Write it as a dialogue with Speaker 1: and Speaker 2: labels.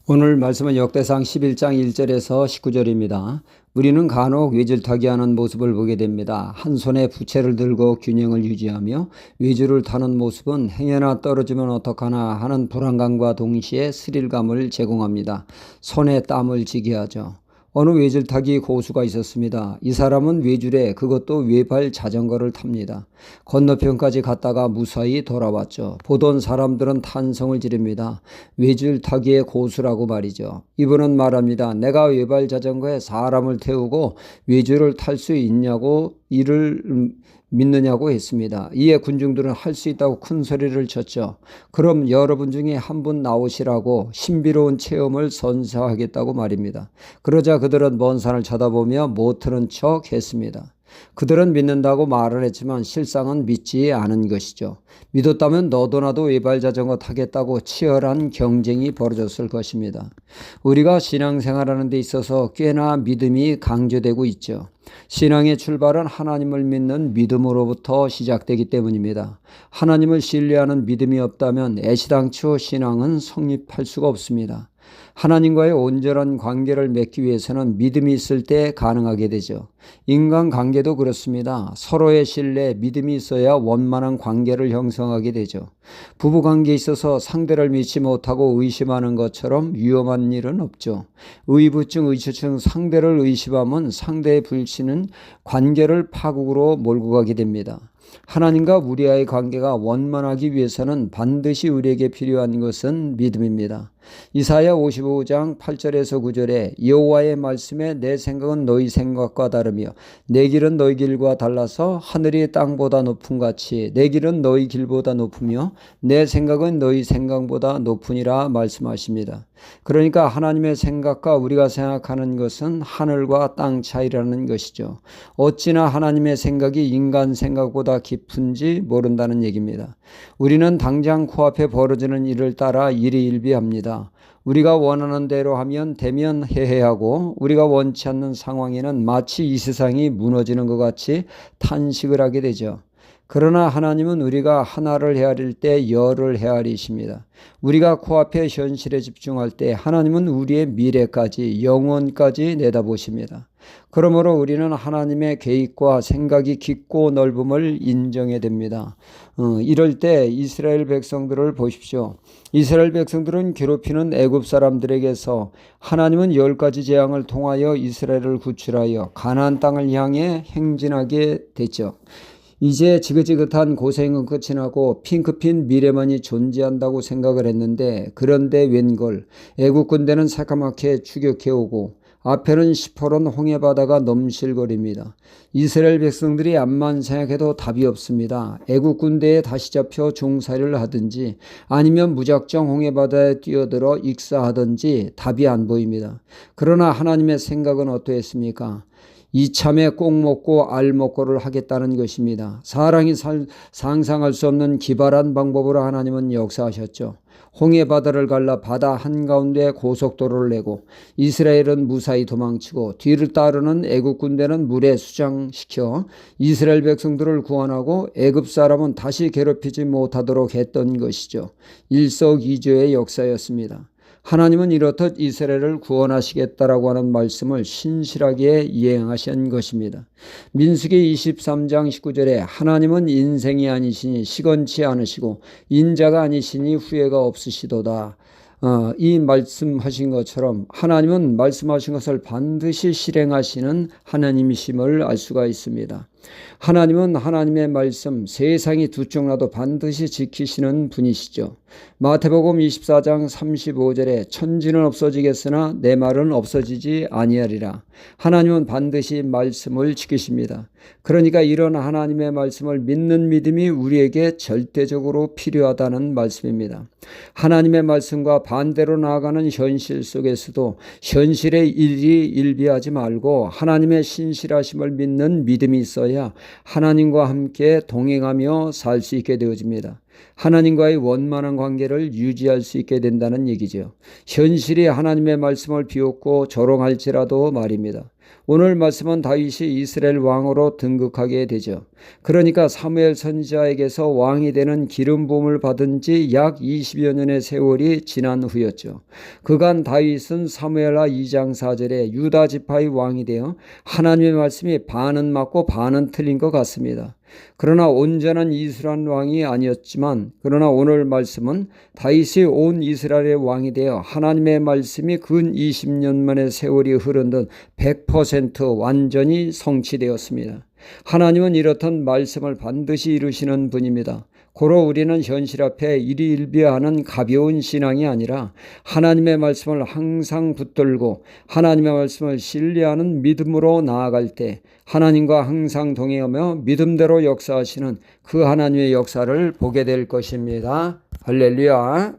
Speaker 1: 오늘 말씀은 역대상 11장 1절에서 19절입니다. 우리는 간혹 외줄타기 하는 모습을 보게 됩니다. 한 손에 부채를 들고 균형을 유지하며 외줄을 타는 모습은 행여나 떨어지면 어떡하나 하는 불안감과 동시에 스릴감을 제공합니다. 손에 땀을 지게 하죠. 어느 외줄타기 고수가 있었습니다. 이 사람은 외줄에 그것도 외발 자전거를 탑니다. 건너편까지 갔다가 무사히 돌아왔죠. 보던 사람들은 탄성을 지릅니다. 외줄타기의 고수라고 말이죠. 이분은 말합니다. 내가 외발 자전거에 사람을 태우고 외줄을 탈 수 있냐고 이를 믿느냐고 했습니다. 이에 군중들은 할 수 있다고 큰 소리를 쳤죠. 그럼 여러분 중에 한 분 나오시라고 신비로운 체험을 선사하겠다고 말입니다. 그러자 그들은 먼 산을 쳐다보며 못 들은 척 했습니다. 그들은 믿는다고 말을 했지만 실상은 믿지 않은 것이죠. 믿었다면 너도 나도 외발 자전거 타겠다고 치열한 경쟁이 벌어졌을 것입니다. 우리가 신앙생활하는 데 있어서 꽤나 믿음이 강조되고 있죠. 신앙의 출발은 하나님을 믿는 믿음으로부터 시작되기 때문입니다. 하나님을 신뢰하는 믿음이 없다면 애시당초 신앙은 성립할 수가 없습니다. 하나님과의 온전한 관계를 맺기 위해서는 믿음이 있을 때 가능하게 되죠. 인간관계도 그렇습니다. 서로의 신뢰, 믿음이 있어야 원만한 관계를 형성하게 되죠. 부부관계에 있어서 상대를 믿지 못하고 의심하는 것처럼 위험한 일은 없죠. 의부증, 의처증 상대를 의심하면 상대의 불신은 관계를 파국으로 몰고 가게 됩니다. 하나님과 우리와의 관계가 원만하기 위해서는 반드시 우리에게 필요한 것은 믿음입니다. 이사야 55장 8절에서 9절에 여호와의 말씀에 내 생각은 너희 생각과 다르며 내 길은 너희 길과 달라서 하늘이 땅보다 높음 같이 내 길은 너희 길보다 높으며 내 생각은 너희 생각보다 높으니라 말씀하십니다. 그러니까 하나님의 생각과 우리가 생각하는 것은 하늘과 땅 차이라는 것이죠. 어찌나 하나님의 생각이 인간 생각보다 깊은지 모른다는 얘기입니다. 우리는 당장 코앞에 벌어지는 일을 따라 일희일비합니다. 우리가 원하는 대로 하면 되면 해해하고 우리가 원치 않는 상황에는 마치 이 세상이 무너지는 것 같이 탄식을 하게 되죠. 그러나 하나님은 우리가 하나를 헤아릴 때 열을 헤아리십니다. 우리가 코앞의 현실에 집중할 때 하나님은 우리의 미래까지 영원까지 내다보십니다. 그러므로 우리는 하나님의 계획과 생각이 깊고 넓음을 인정해야 됩니다. 이럴 때 이스라엘 백성들을 보십시오. 이스라엘 백성들은 괴롭히는 애굽 사람들에게서 하나님은 10가지 재앙을 통하여 이스라엘을 구출하여 가나안 땅을 향해 행진하게 됐죠. 이제 지긋지긋한 고생은 끝이 나고 핑크핀 미래만이 존재한다고 생각을 했는데 그런데 웬걸 애국 군대는 새까맣게 추격해오고 앞에는 시퍼런 홍해바다가 넘실거립니다. 이스라엘 백성들이 암만 생각해도 답이 없습니다. 애국 군대에 다시 잡혀 종살이를 하든지 아니면 무작정 홍해바다에 뛰어들어 익사하든지 답이 안 보입니다. 그러나 하나님의 생각은 어떠했습니까? 이참에 꼭 먹고 알 먹고를 하겠다는 것입니다. 사람이 상상할 수 없는 기발한 방법으로 하나님은 역사하셨죠. 홍해 바다를 갈라 바다 한가운데 고속도로를 내고 이스라엘은 무사히 도망치고 뒤를 따르는 애굽 군대는 물에 수장시켜 이스라엘 백성들을 구원하고 애굽 사람은 다시 괴롭히지 못하도록 했던 것이죠. 일석이조의 역사였습니다. 하나님은 이렇듯 이스라엘을 구원하시겠다라고 하는 말씀을 신실하게 이행하신 것입니다. 민수기 23장 19절에 하나님은 인생이 아니시니 시건치 않으시고 인자가 아니시니 후회가 없으시도다. 이 말씀하신 것처럼 하나님은 말씀하신 것을 반드시 실행하시는 하나님이심을 알 수가 있습니다. 하나님은 하나님의 말씀 세상이 두 쪽 나도 반드시 지키시는 분이시죠. 마태복음 24장 35절에 천지는 없어지겠으나 내 말은 없어지지 아니하리라. 하나님은 반드시 말씀을 지키십니다. 그러니까 이런 하나님의 말씀을 믿는 믿음이 우리에게 절대적으로 필요하다는 말씀입니다. 하나님의 말씀과 반대로 나아가는 현실 속에서도 현실의 일이 일비하지 말고 하나님의 신실하심을 믿는 믿음이 있어야 하나님과 함께 동행하며 살 수 있게 되어집니다. 하나님과의 원만한 관계를 유지할 수 있게 된다는 얘기죠. 현실이 하나님의 말씀을 비웃고 조롱할지라도 말입니다. 오늘 말씀은 다윗이 이스라엘 왕으로 등극하게 되죠. 그러니까 사무엘 선지자에게서 왕이 되는 기름 부음을 받은 지 약 20여 년의 세월이 지난 후였죠. 그간 다윗은 사무엘하 2장 4절에 유다 지파의 왕이 되어 하나님의 말씀이 반은 맞고 반은 틀린 것 같습니다. 그러나 온전한 이스라엘 왕이 아니었지만 그러나 오늘 말씀은 다윗이 온 이스라엘의 왕이 되어 하나님의 말씀이 근 20년 만의 세월이 흐른 듯 100% 완전히 성취되었습니다. 하나님은 이렇던 말씀을 반드시 이루시는 분입니다. 고로 우리는 현실 앞에 일희일비하는 가벼운 신앙이 아니라 하나님의 말씀을 항상 붙들고 하나님의 말씀을 신뢰하는 믿음으로 나아갈 때 하나님과 항상 동행하며 믿음대로 역사하시는 그 하나님의 역사를 보게 될 것입니다. 할렐루야.